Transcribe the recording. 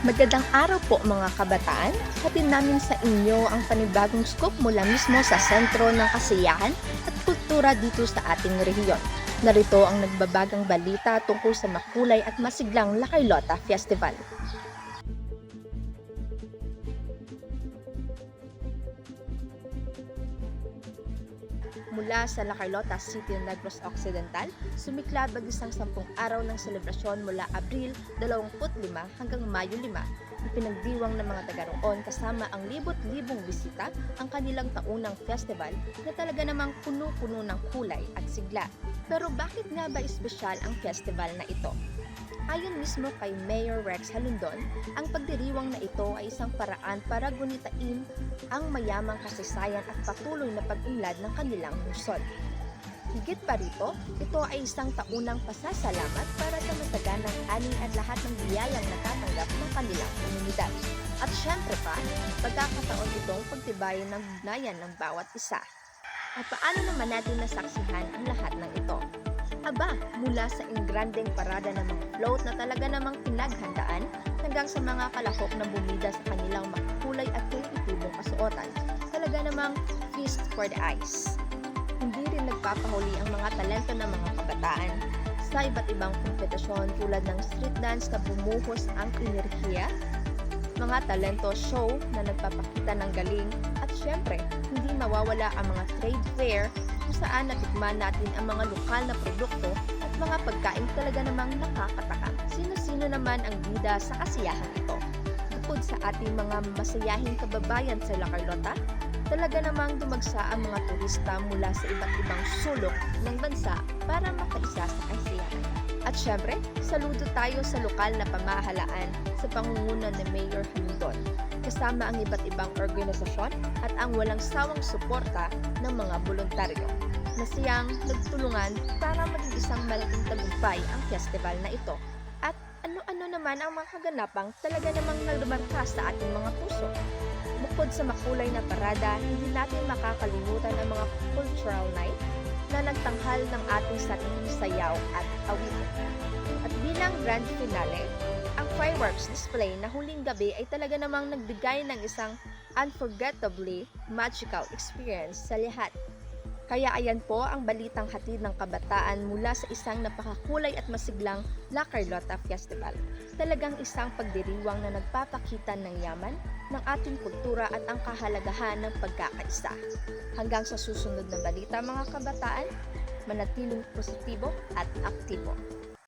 Magandang araw po mga kabataan. Hatid namin sa inyo ang panibagong scoop mula mismo sa sentro ng kasiyahan at kultura dito sa ating rehiyon. Narito ang nagbabagang balita tungkol sa makulay at masiglang La Carlota Festival. Mula sa La Carlota City, Negros Occidental, sumiklab ang isang 10 araw ng selebrasyon mula Abril 25 hanggang Mayo 5. Ipinagdiwang ng mga taga roon kasama ang libot-libong bisita ang kanilang taunang festival na talaga namang puno-puno ng kulay at sigla. Pero bakit nga ba espesyal ang festival na ito? Ayon mismo kay Mayor Rex Halundon, ang pagdiriwang na ito ay isang paraan para gunitain ang mayamang kasaysayan at patuloy na pag-unlad ng kanilang lungsod. Higit pa rito, ito ay isang taunang pasasalamat para sa masaganang ani at lahat ng biyayang natatanggap ng kanilang komunidad. At syempre pa, pagkakataon itong pagtibayin ng ugnayan ng bawat isa. At paano naman natin nasaksihan ang lahat ng ito? Aba, mula sa engrandeng parada ng mga float na talaga namang pinaghandaan hanggang sa mga kalahok na bumida sa kanilang makulay at kreatibong kasuotan. Talaga namang feast for the eyes. Hindi rin nagpapahuli ang mga talento ng mga kabataan sa iba't ibang kompetisyon tulad ng street dance na bumuhos ang enerhiya, mga talento show na nagpapakita ng galing at syempre, hindi mawawala ang mga trade fair kung saan natikman natin ang mga lokal na produkto at mga pagkain talaga namang nakakatakam. Sino-sino naman ang bida sa kasiyahan ito? Bukod sa ating mga masayahing kababayan sa La Carlota, talaga namang dumagsa ang mga turista mula sa iba't ibang sulok ng bansa para makaisa sa kasiyahan. At syempre, saludo tayo sa lokal na pamahalaan sa pangunguna ni Mayor Halundon, kasama ang iba't ibang organisasyon at ang walang sawang suporta ng mga voluntaryo na siyang nagtulungan para maging isang malaking tagumpay ang festival na ito. At ano-ano naman ang mga kaganapang talaga namang nagmarka sa ating mga puso. Bukod sa makulay na parada, hindi natin makakalimutan ang mga cultural night na nagtanghal ng ating sariling sayaw at awitin. At bilang grand finale, ang fireworks display na huling gabi ay talaga namang nagbigay ng isang unforgettably magical experience sa lahat. Kaya ayan po ang balitang hatid ng kabataan mula sa isang napakakulay at masiglang La Carlota Festival. Talagang isang pagdiriwang na nagpapakita ng yaman ng ating kultura at ang kahalagahan ng pagkakaisa. Hanggang sa susunod na balita mga kabataan, manatiling positibo at aktibo.